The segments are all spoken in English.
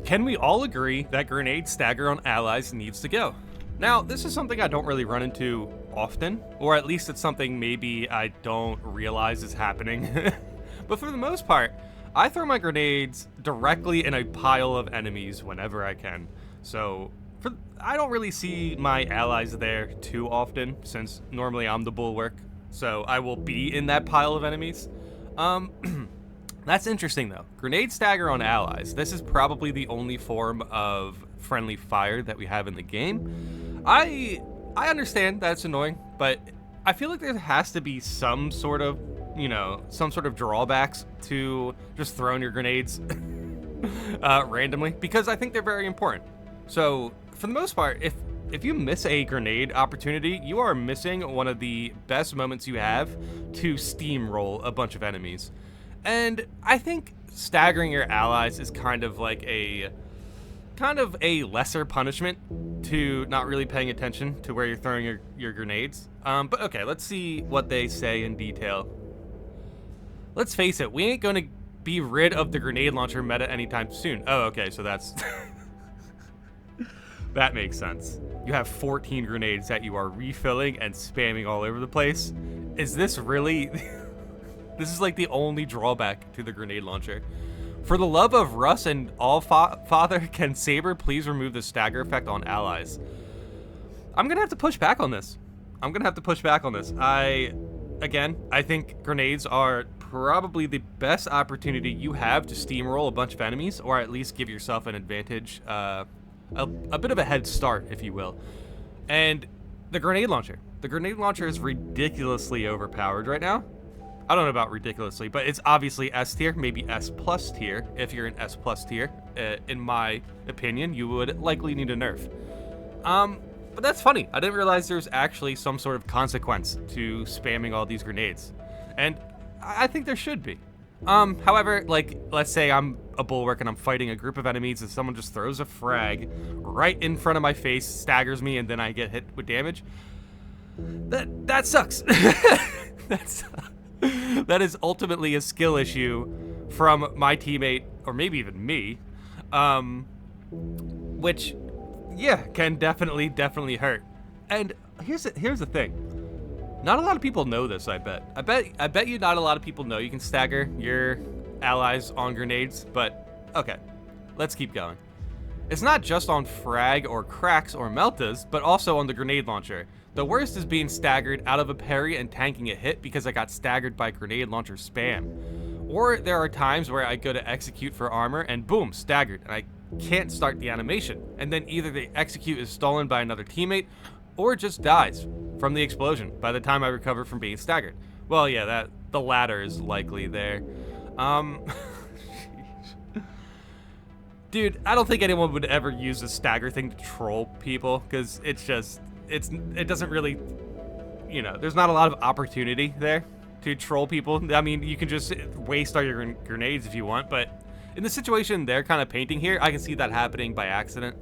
Can we all agree that grenade stagger on allies needs to go? Now, this is something I don't really run into often, or at least it's something maybe I don't realize is happening. But for the most part, I throw my grenades directly in a pile of enemies whenever I can. So I don't really see my allies there too often, since normally I'm the bulwark. So I will be in that pile of enemies. That's interesting though. Grenade stagger on allies. This is probably the only form of friendly fire that we have in the game. I understand that it's annoying, but I feel like there has to be some sort of, some sort of drawbacks to just throwing your grenades randomly, because I think they're very important. So for the most part, if you miss a grenade opportunity, you are missing one of the best moments you have to steamroll a bunch of enemies. And I think staggering your allies is kind of a lesser punishment to not really paying attention to where you're throwing your grenades. But okay, let's see what they say in detail. Let's face it, we ain't gonna be rid of the grenade launcher meta anytime soon. Oh, okay, so that's that makes sense. You have 14 grenades that you are refilling and spamming all over the place. Is this really this is like the only drawback to the grenade launcher. For the love of Russ and Allfather, can Saber please remove the stagger effect on allies? I'm gonna have to push back on this. I think grenades are probably the best opportunity you have to steamroll a bunch of enemies, or at least give yourself an advantage, a bit of a head start, if you will. And the grenade launcher is ridiculously overpowered right now. I don't know about ridiculously, but it's obviously S tier, maybe S plus tier. If you're an S plus tier, in my opinion, you would likely need a nerf. But that's funny. I didn't realize there's actually some sort of consequence to spamming all these grenades. And I think there should be. However, like, let's say I'm a bulwark and I'm fighting a group of enemies and someone just throws a frag right in front of my face, staggers me, and then I get hit with damage. That sucks. That is ultimately a skill issue from my teammate, or maybe even me, which, yeah, can definitely hurt. And here's the thing. Not a lot of people know this, I bet. I bet you not a lot of people know you can stagger your allies on grenades, but okay, let's keep going. It's not just on frag or cracks or meltas, but also on the grenade launcher. The worst is being staggered out of a parry and tanking a hit because I got staggered by grenade launcher spam. Or there are times where I go to execute for armor and boom, staggered, and I can't start the animation. And then either the execute is stolen by another teammate or it just dies from the explosion by the time I recover from being staggered. Well, yeah, the latter is likely there. Dude, I don't think anyone would ever use the stagger thing to troll people, because it doesn't really, there's not a lot of opportunity there to troll people. I mean, you can just waste all your grenades if you want, but in the situation they're kind of painting here, I can see that happening by accident.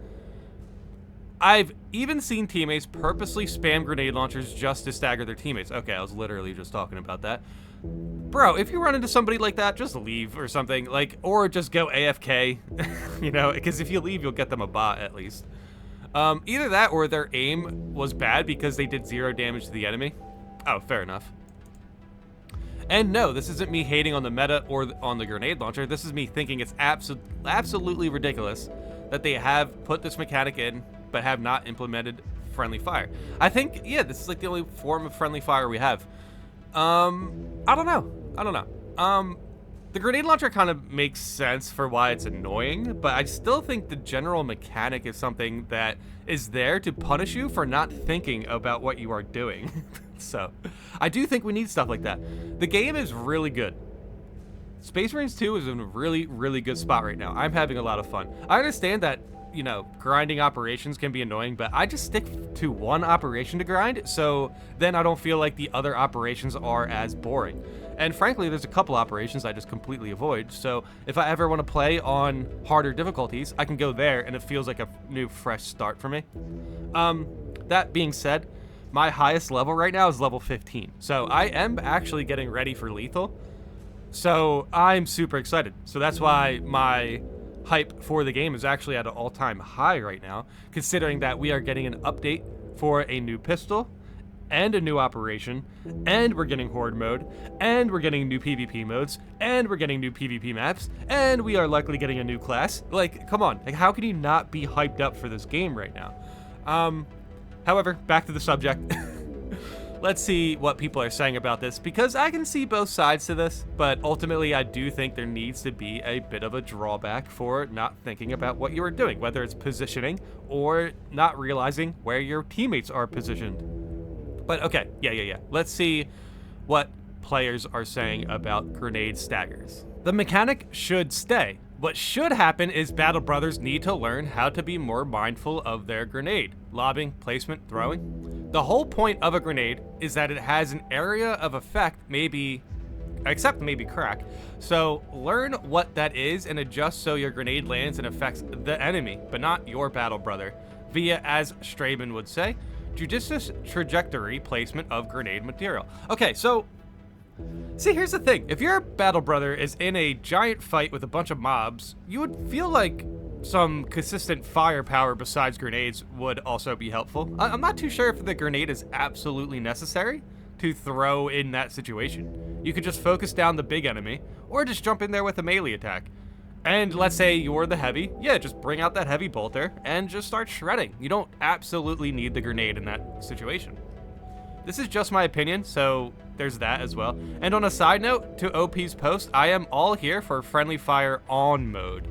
I've even seen teammates purposely spam grenade launchers just to stagger their teammates. Okay, I was literally just talking about that. Bro, if you run into somebody like that, just leave or something, or just go AFK, because if you leave, you'll get them a bot at least. Either that or their aim was bad because they did 0 damage to the enemy. Oh, fair enough. And no, this isn't me hating on the meta or on the grenade launcher. This is me thinking it's absolutely ridiculous that they have put this mechanic in but have not implemented friendly fire. I think, yeah, this is like the only form of friendly fire we have. I don't know. The grenade launcher kind of makes sense for why it's annoying, but I still think the general mechanic is something that is there to punish you for not thinking about what you are doing. So, I do think we need stuff like that. The game is really good. Space Marines 2 is in a really good spot right now. I'm having a lot of fun. I understand that, grinding operations can be annoying, but I just stick to one operation to grind, so then I don't feel like the other operations are as boring. And frankly, there's a couple operations I just completely avoid, so if I ever want to play on harder difficulties, I can go there and it feels like a new fresh start for me. That being said, my highest level right now is level 15, so I am actually getting ready for lethal. So I'm super excited. So that's why my hype for the game is actually at an all-time high right now, considering that we are getting an update for a new pistol and a new operation, and we're getting horde mode, and we're getting new PvP modes, and we're getting new PvP maps, and we are likely getting a new class. Like, come on, like, how can you not be hyped up for this game right now? However, back to the subject. Let's see what people are saying about this, because I can see both sides to this, but ultimately I do think there needs to be a bit of a drawback for not thinking about what you are doing, whether it's positioning or not realizing where your teammates are positioned. But okay, yeah. Let's see what players are saying about grenade staggers. The mechanic should stay. What should happen is Battle Brothers need to learn how to be more mindful of their grenade, lobbing, placement, throwing. The whole point of a grenade is that it has an area of effect, except maybe crack. So learn what that is and adjust so your grenade lands and affects the enemy, but not your Battle Brother, via, as Straben would say, judicious trajectory placement of grenade material. Okay, so see, here's the thing. If your Battle Brother is in a giant fight with a bunch of mobs, you would feel like some consistent firepower besides grenades would also be helpful. I'm not too sure if the grenade is absolutely necessary to throw in that situation. You could just focus down the big enemy, or just jump in there with a melee attack. And let's say you're the heavy, yeah, just bring out that heavy bolter and just start shredding. You don't absolutely need the grenade in that situation. This is just my opinion, so there's that as well. And on a side note, to OP's post, I am all here for friendly fire on mode.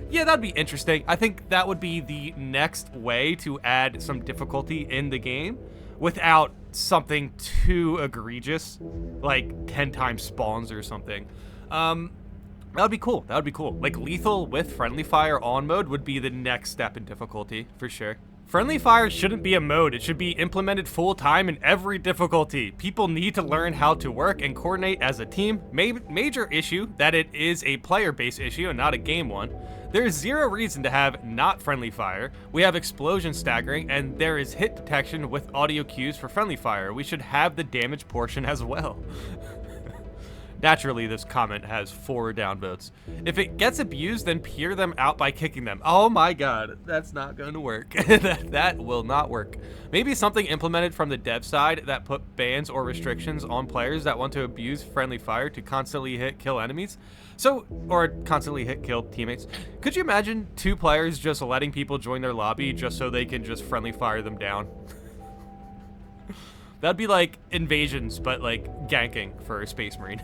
Yeah, that'd be interesting. I think that would be the next way to add some difficulty in the game without something too egregious, like 10 times spawns or something. That would be cool. That would be cool. Like, lethal with friendly fire on mode would be the next step in difficulty, for sure. Friendly fire shouldn't be a mode. It should be implemented full time in every difficulty. People need to learn how to work and coordinate as a team. Major issue that it is a player-based issue and not a game one. There is zero reason to have not friendly fire. We have explosion staggering, and there is hit detection with audio cues for friendly fire. We should have the damage portion as well. Naturally, this comment has 4 downvotes. If it gets abused, then peer them out by kicking them. Oh my god, that's not going to work. that will not work. Maybe something implemented from the dev side that put bans or restrictions on players that want to abuse friendly fire to constantly hit kill enemies. Or constantly hit kill teammates. Could you imagine 2 players just letting people join their lobby just so they can just friendly fire them down? That'd be like invasions, but like ganking for a Space Marine.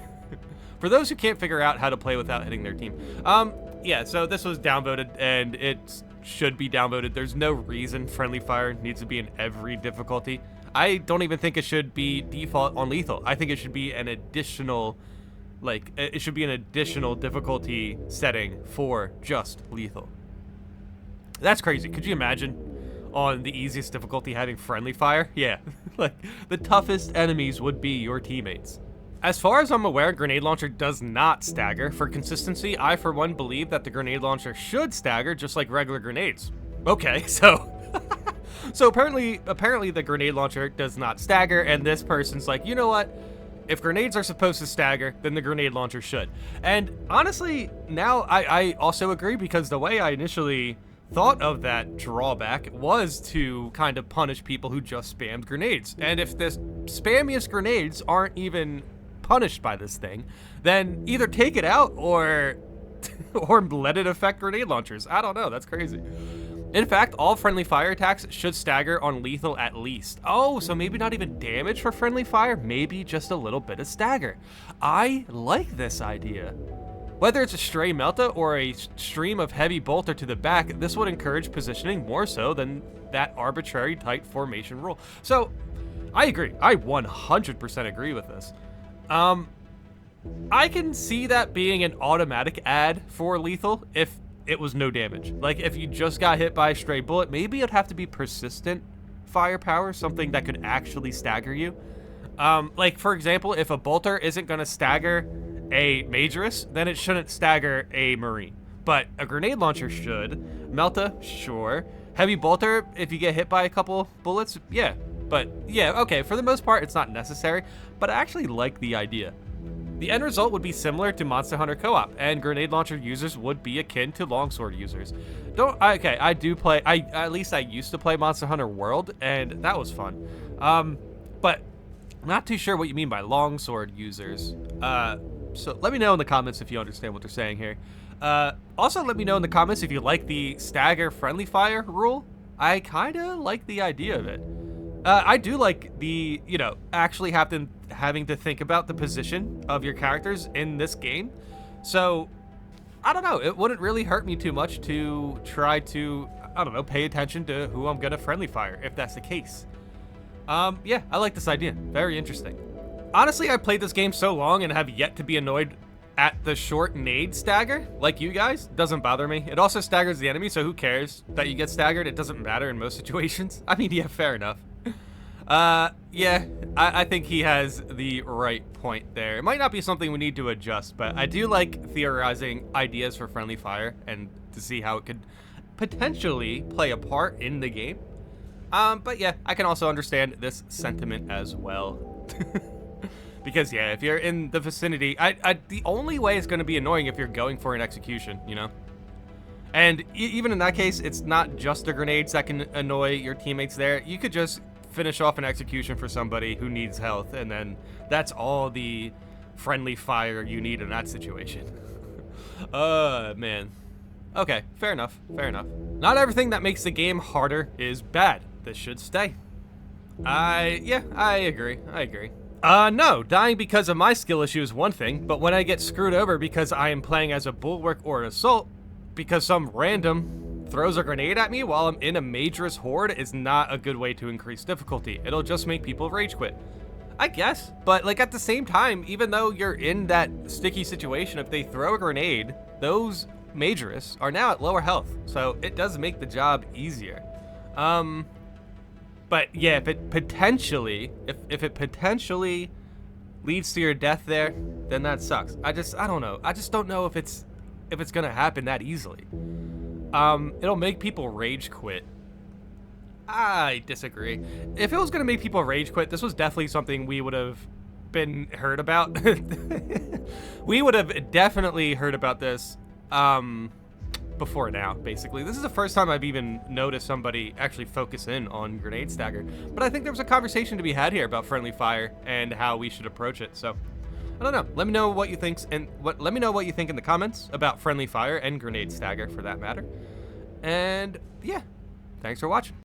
For those who can't figure out how to play without hitting their team. Yeah, so this was downvoted, and it should be downvoted. There's no reason friendly fire needs to be in every difficulty. I don't even think it should be default on lethal. I think it should be an additional, it should be an additional difficulty setting for just lethal. That's crazy. Could you imagine on the easiest difficulty having friendly fire? Yeah, like the toughest enemies would be your teammates. As far as I'm aware, grenade launcher does not stagger. For consistency, I for one believe that the grenade launcher should stagger just like regular grenades. Okay, so so apparently the grenade launcher does not stagger, and this person's like, you know what? If grenades are supposed to stagger, then the grenade launcher should. And honestly, now I also agree, because the way I initially thought of that drawback was to kind of punish people who just spammed grenades. And if the spammiest grenades aren't even punished by this thing, then either take it out or let it affect grenade launchers. I don't know, that's crazy. In fact, all friendly fire attacks should stagger on lethal at least. Oh, so maybe not even damage for friendly fire, maybe just a little bit of stagger. I like this idea. Whether it's a stray Melta or a stream of heavy bolter to the back, this would encourage positioning more so than that arbitrary tight formation rule. So I agree. I 100% agree with this. I can see that being an automatic add for lethal if it was no damage. Like, if you just got hit by a stray bullet, maybe it'd have to be persistent firepower, something that could actually stagger you. Like, for example, if a bolter isn't going to stagger a Majorus, then it shouldn't stagger a Marine. But a grenade launcher should. Melta, sure. Heavy bolter, if you get hit by a couple bullets, yeah. But yeah, okay, for the most part, it's not necessary, but I actually like the idea. The end result would be similar to Monster Hunter Co-op, and grenade launcher users would be akin to longsword users. Okay, I do play, at least I used to play Monster Hunter World, and that was fun. But I'm not too sure what you mean by longsword users. So let me know in the comments if you understand what they're saying here. Also, let me know in the comments if you like the stagger friendly fire rule. I kind of like the idea of it. I do like the, actually having to think about the position of your characters in this game. So, I don't know. It wouldn't really hurt me too much to try to, I don't know, pay attention to who I'm going to friendly fire, if that's the case. Yeah, I like this idea. Very interesting. Honestly, I played this game so long and have yet to be annoyed at the short nade stagger, like you guys. Doesn't bother me. It also staggers the enemy, so who cares that you get staggered? It doesn't matter in most situations. I mean, yeah, fair enough. Yeah, I think he has the right point there. It might not be something we need to adjust, but I do like theorizing ideas for friendly fire and to see how it could potentially play a part in the game. But yeah, I can also understand this sentiment as well. Because yeah, if you're in the vicinity, the only way it's going to be annoying if you're going for an execution, And even in that case, it's not just the grenades that can annoy your teammates there. You could just finish off an execution for somebody who needs health, and then that's all the friendly fire you need in that situation. Man. Okay, fair enough, fair enough. Not everything that makes the game harder is bad. This should stay. Yeah, I agree, no, dying because of my skill issue is one thing, but when I get screwed over because I am playing as a bulwark or an assault, because some random throws a grenade at me while I'm in a majorous horde is not a good way to increase difficulty. It'll just make people rage quit. I guess, but like at the same time, even though you're in that sticky situation, if they throw a grenade, those majorous are now at lower health, so it does make the job easier. But yeah, if it potentially leads to your death there, then that sucks. I don't know. I just don't know if it's gonna happen that easily. It'll make people rage quit. I disagree. If it was gonna make people rage quit, this was definitely something we would have been heard about. We would have definitely heard about this before now, basically. This is the first time I've even noticed somebody actually focus in on grenade stagger. But I think there was a conversation to be had here about friendly fire and how we should approach it. So I don't know. Let me know what you think, let me know what you think in the comments about friendly fire and grenade stagger, for that matter. And yeah, thanks for watching.